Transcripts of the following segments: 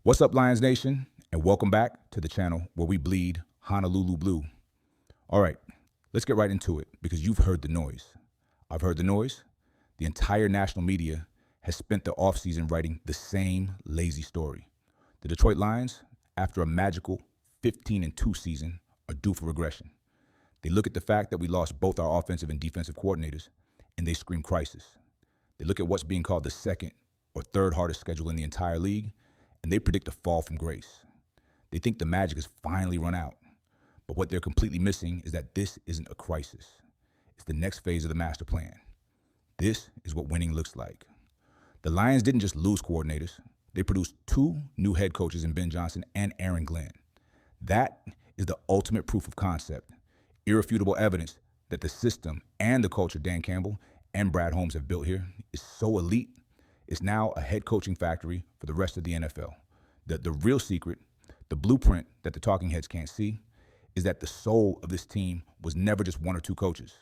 What's up, Lions Nation, and welcome back to the channel where we bleed Honolulu blue. All right, let's get right into it because you've heard the noise. I've heard the noise. The entire national media has spent the offseason writing the same lazy story. The Detroit Lions, after a magical 15-2 season, are due for regression. They look at the fact that we lost both our offensive and defensive coordinators, and they scream crisis. They look at what's being called the second or third hardest schedule in the entire league, and they predict a fall from grace. They think the magic has finally run out. But what they're completely missing is that this isn't a crisis. It's the next phase of the master plan. This is what winning looks like. The Lions didn't just lose coordinators. They produced 2 new head coaches in Ben Johnson and Aaron Glenn. That is the ultimate proof of concept, irrefutable evidence that the system and the culture Dan Campbell and Brad Holmes have built here is so elite, it's now a head coaching factory for the rest of the NFL. The real secret, the blueprint that the talking heads can't see, is that the soul of this team was never just 1 or 2 coaches.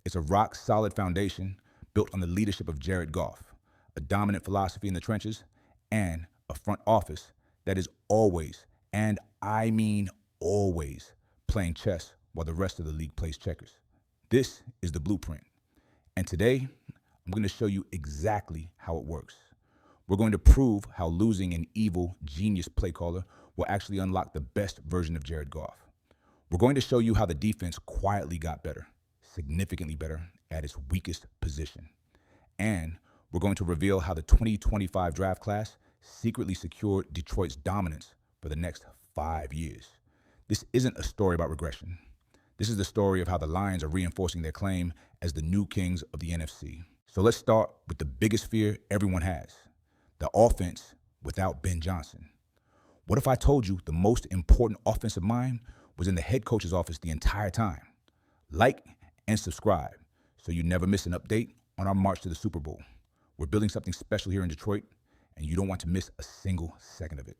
It's a rock-solid foundation built on the leadership of Jared Goff, a dominant philosophy in the trenches, and a front office that is always, and I mean always, playing chess while the rest of the league plays checkers. This is the blueprint. And today, I'm going to show you exactly how it works. We're going to prove how losing an evil, genius play caller will actually unlock the best version of Jared Goff. We're going to show you how the defense quietly got better, significantly better, at its weakest position. And we're going to reveal how the 2025 draft class secretly secured Detroit's dominance for the next 5 years. This isn't a story about regression. This is the story of how the Lions are reinforcing their claim as the new kings of the NFC. So let's start with the biggest fear everyone has, the offense without Ben Johnson. What if I told you the most important offensive mind was in the head coach's office the entire time? Like and subscribe so you never miss an update on our march to the Super Bowl. We're building something special here in Detroit, and you don't want to miss a single second of it.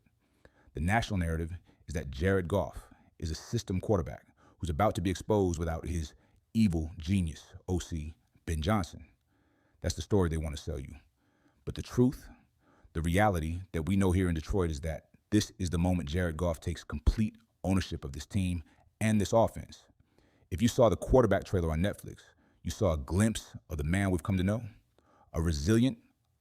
The national narrative is that Jared Goff is a system quarterback who's about to be exposed without his evil genius, OC, Ben Johnson. That's the story they want to sell you. But the truth, the reality that we know here in Detroit is that this is the moment Jared Goff takes complete ownership of this team and this offense. If you saw the quarterback trailer on Netflix, you saw a glimpse of the man we've come to know, a resilient,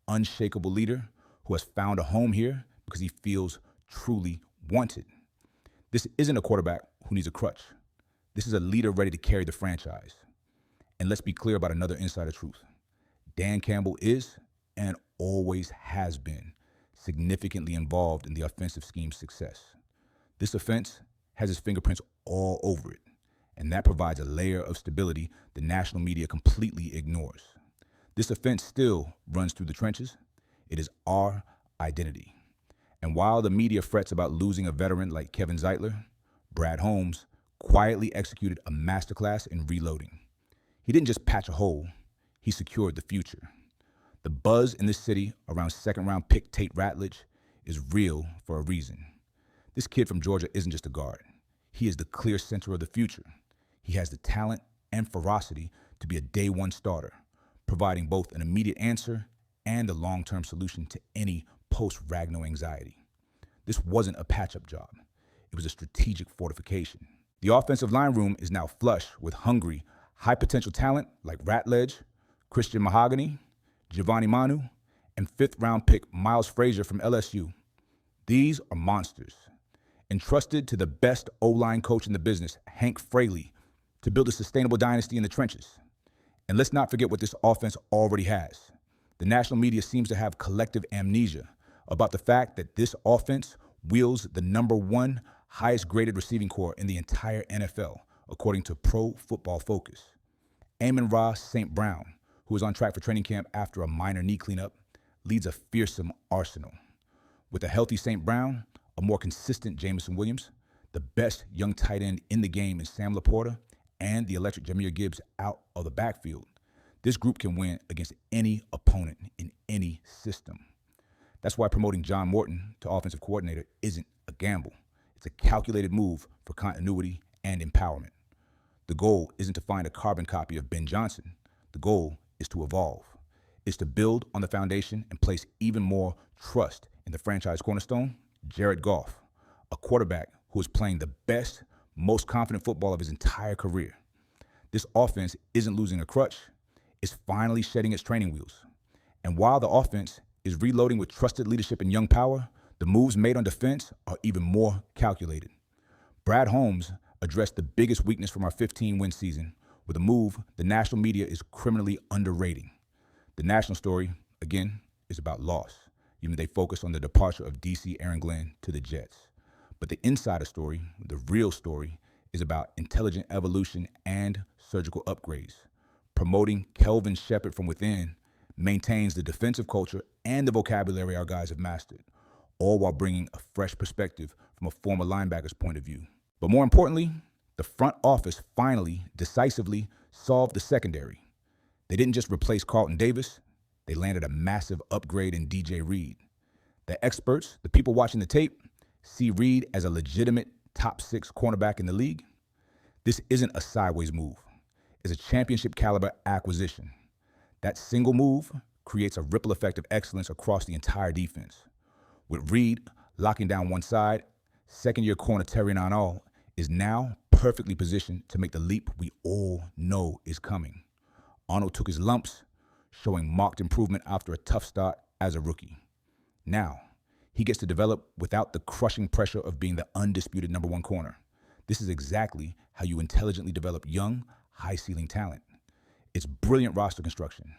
unshakable leader who has found a home here because he feels truly wanted. This isn't a quarterback who needs a crutch. This is a leader ready to carry the franchise. And let's be clear about another insider truth. Dan Campbell is, and always has been, significantly involved in the offensive scheme's success. This offense has his fingerprints all over it, and that provides a layer of stability the national media completely ignores. This offense still runs through the trenches. It is our identity. And while the media frets about losing a veteran like Kevin Zeitler, Brad Holmes quietly executed a masterclass in reloading. He didn't just patch a hole, he secured the future. The buzz in this city around second-round pick Tate Ratledge is real for a reason. This kid from Georgia isn't just a guard. He is the clear center of the future. He has the talent and ferocity to be a day-one starter, providing both an immediate answer and a long-term solution to any post-Ragno anxiety. This wasn't a patch-up job. It was a strategic fortification. The offensive line room is now flush with hungry, high-potential talent like Ratledge, Christian Mahogany, Giovanni Manu, and fifth-round pick Miles Frazier from LSU. These are monsters, entrusted to the best O-line coach in the business, Hank Fraley, to build a sustainable dynasty in the trenches. And let's not forget what this offense already has. The national media seems to have collective amnesia about the fact that this offense wields the #1 highest-graded receiving corps in the entire NFL, according to Pro Football Focus. Amon-Ra St. Brown, who is on track for training camp after a minor knee cleanup, leads a fearsome arsenal. With a healthy St. Brown, a more consistent Jameson Williams, the best young tight end in the game in Sam Laporta, and the electric Jahmyr Gibbs out of the backfield, this group can win against any opponent in any system. That's why promoting John Morton to offensive coordinator isn't a gamble. It's a calculated move for continuity and empowerment. The goal isn't to find a carbon copy of Ben Johnson. The goal is to evolve. It's to build on the foundation and place even more trust in the franchise cornerstone, Jared Goff, a quarterback who is playing the best, most confident football of his entire career. This offense isn't losing a crutch, it's finally shedding its training wheels. And while the offense is reloading with trusted leadership and young power, the moves made on defense are even more calculated. Brad Holmes addressed the biggest weakness from our 15-win season with a move the national media is criminally underrating. The national story, again, is about loss. Even they focus on the departure of DC Aaron Glenn to the Jets. But the insider story, the real story, is about intelligent evolution and surgical upgrades. Promoting Kelvin Shepherd from within maintains the defensive culture and the vocabulary our guys have mastered, all while bringing a fresh perspective from a former linebacker's point of view. But more importantly, the front office finally, decisively solved the secondary. They didn't just replace Carlton Davis, they landed a massive upgrade in DJ Reed. The experts, the people watching the tape, see Reed as a legitimate top 6 cornerback in the league. This isn't a sideways move. It's a championship caliber acquisition. That single move creates a ripple effect of excellence across the entire defense. With Reed locking down one side, second-year corner Terry Nonall is now perfectly positioned to make the leap we all know is coming. Arnold took his lumps, showing marked improvement after a tough start as a rookie. Now, he gets to develop without the crushing pressure of being the undisputed number 1 corner. This is exactly how you intelligently develop young, high-ceiling talent. It's brilliant roster construction.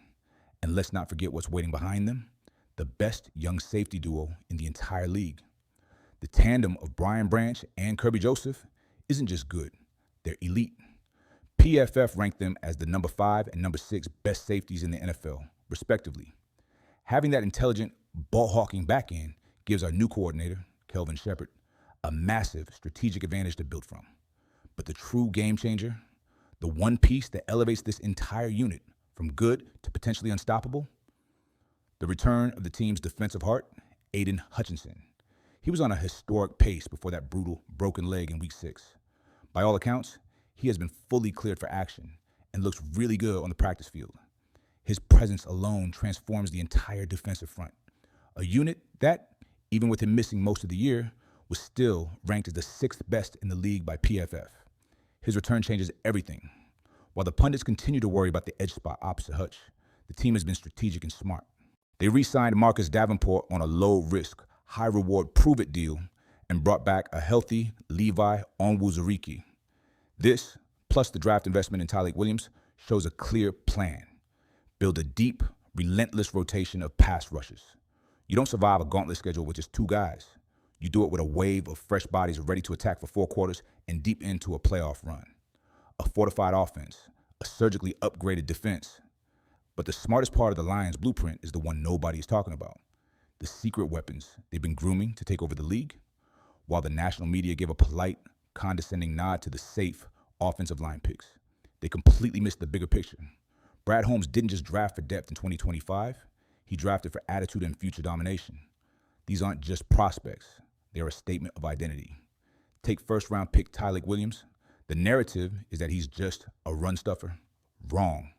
And let's not forget what's waiting behind them, the best young safety duo in the entire league. The tandem of Brian Branch and Kirby Joseph isn't just good, they're elite. PFF ranked them as the number 5 and number 6 best safeties in the NFL, respectively. Having that intelligent, ball-hawking back end gives our new coordinator, Kelvin Shepherd, a massive strategic advantage to build from. But the true game changer, the one piece that elevates this entire unit from good to potentially unstoppable, the return of the team's defensive heart, Aidan Hutchinson. He was on a historic pace before that brutal broken leg in week 6. By all accounts, he has been fully cleared for action and looks really good on the practice field. His presence alone transforms the entire defensive front, a unit that, even with him missing most of the year, was still ranked as the 6th best in the league by PFF. His return changes everything. While the pundits continue to worry about the edge spot opposite Hutch, the team has been strategic and smart. They re-signed Marcus Davenport on a low-risk, high-reward prove-it deal and brought back a healthy Levi Onwuzurike. This, plus the draft investment in Tyreeke Williams, shows a clear plan. Build a deep, relentless rotation of pass rushes. You don't survive a gauntlet schedule with just 2 guys. You do it with a wave of fresh bodies ready to attack for 4 quarters and deep into a playoff run. A fortified offense, a surgically upgraded defense. But the smartest part of the Lions' blueprint is the one nobody is talking about. The secret weapons they've been grooming to take over the league. While the national media gave a polite, condescending nod to the safe offensive line picks, they completely missed the bigger picture. Brad Holmes didn't just draft for depth in 2025. He drafted for attitude and future domination. These aren't just prospects. They are a statement of identity. Take first-round pick Tyreeke Williams. The narrative is that he's just a run stuffer. Wrong.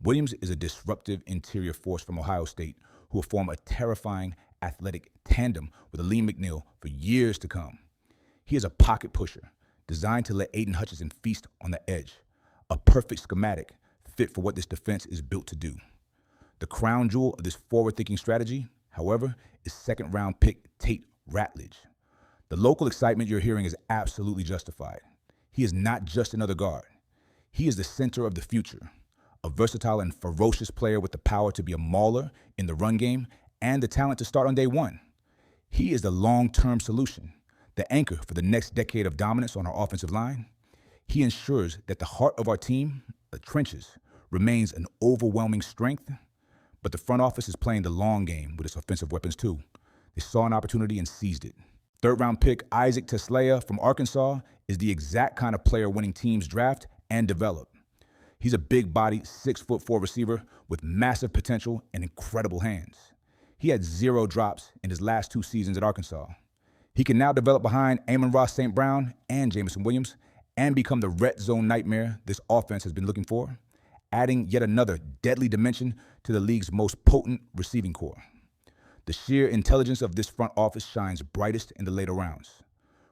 Williams is a disruptive interior force from Ohio State who will form a terrifying athletic tandem with Aleem McNeil for years to come. He is a pocket pusher designed to let Aidan Hutchinson feast on the edge, a perfect schematic fit for what this defense is built to do. The crown jewel of this forward-thinking strategy, however, is second-round pick Tate Ratledge. The local excitement you're hearing is absolutely justified. He is not just another guard. He is the center of the future, a versatile and ferocious player with the power to be a mauler in the run game and the talent to start on day one. He is the long-term solution, the anchor for the next decade of dominance on our offensive line. He ensures that the heart of our team, the trenches, remains an overwhelming strength, but the front office is playing the long game with its offensive weapons too. They saw an opportunity and seized it. Third-round pick Isaac TeSlaa from Arkansas is the exact kind of player winning teams draft and develop. He's a big-bodied, 6'4" receiver with massive potential and incredible hands. He had 0 drops in his last 2 seasons at Arkansas. He can now develop behind Amon-Ra St. Brown and Jameson Williams and become the red zone nightmare this offense has been looking for, adding yet another deadly dimension to the league's most potent receiving core. The sheer intelligence of this front office shines brightest in the later rounds.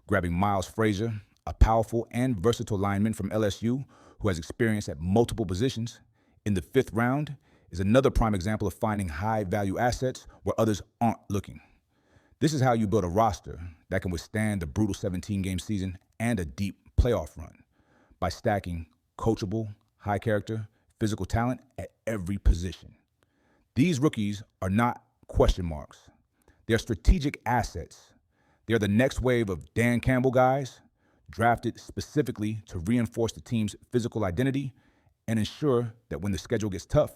Grabbing Miles Frazier, a powerful and versatile lineman from LSU who has experience at multiple positions, in the 5th round is another prime example of finding high-value assets where others aren't looking. This is how you build a roster that can withstand the brutal 17-game season and a deep playoff run, by stacking coachable, high-character, physical talent at every position. These rookies are not question marks. They're strategic assets. They're the next wave of Dan Campbell guys, drafted specifically to reinforce the team's physical identity and ensure that when the schedule gets tough,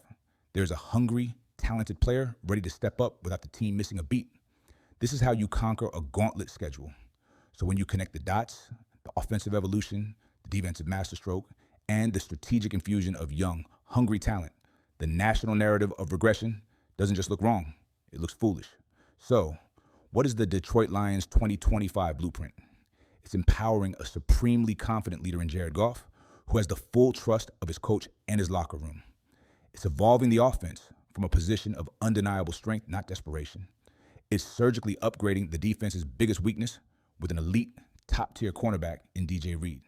there's a hungry, talented player ready to step up without the team missing a beat. This is how you conquer a gauntlet schedule. So when you connect the dots, the offensive evolution, the defensive masterstroke, and the strategic infusion of young, hungry talent, the national narrative of regression doesn't just look wrong, it looks foolish. So, what is the Detroit Lions 2025 blueprint? It's empowering a supremely confident leader in Jared Goff, who has the full trust of his coach and his locker room. It's evolving the offense from a position of undeniable strength, not desperation. It's surgically upgrading the defense's biggest weakness with an elite, top-tier cornerback in DJ Reed.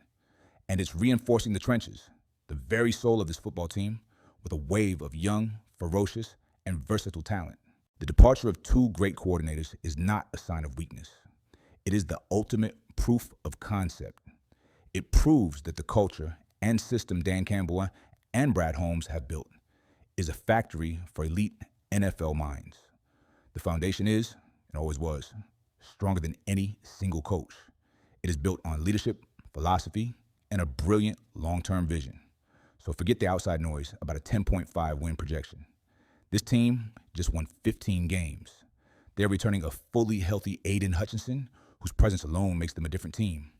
And it's reinforcing the trenches, the very soul of this football team, with a wave of young, ferocious, and versatile talent. The departure of 2 great coordinators is not a sign of weakness. It is the ultimate proof of concept. It proves that the culture and system Dan Campbell and Brad Holmes have built is a factory for elite NFL minds. The foundation is, and always was, stronger than any single coach. It is built on leadership, philosophy, and a brilliant long-term vision. So forget the outside noise about a 10.5 win projection. This team just won 15 games. They're returning a fully healthy Aidan Hutchinson, whose presence alone makes them a different team.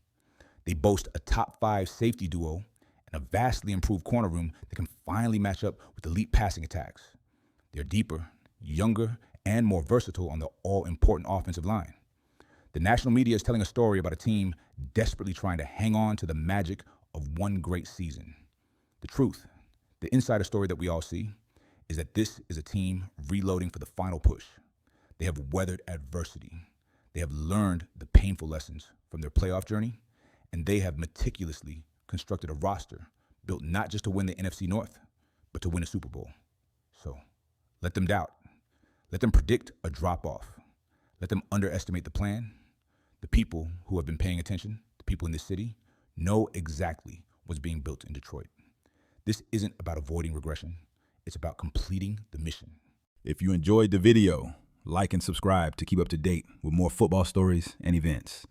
They boast a top 5 safety duo and a vastly improved corner room that can finally match up with elite passing attacks. They're deeper, younger, and more versatile on the all-important offensive line. The national media is telling a story about a team desperately trying to hang on to the magic of one great season. The truth, the insider story that we all see, is that this is a team reloading for the final push. They have weathered adversity. They have learned the painful lessons from their playoff journey, and they have meticulously constructed a roster built not just to win the NFC North, but to win a Super Bowl. So let them doubt. Let them predict a drop-off. Let them underestimate the plan. The people who have been paying attention, the people in this city, know exactly what's being built in Detroit. This isn't about avoiding regression. It's about completing the mission. If you enjoyed the video, like and subscribe to keep up to date with more football stories and events.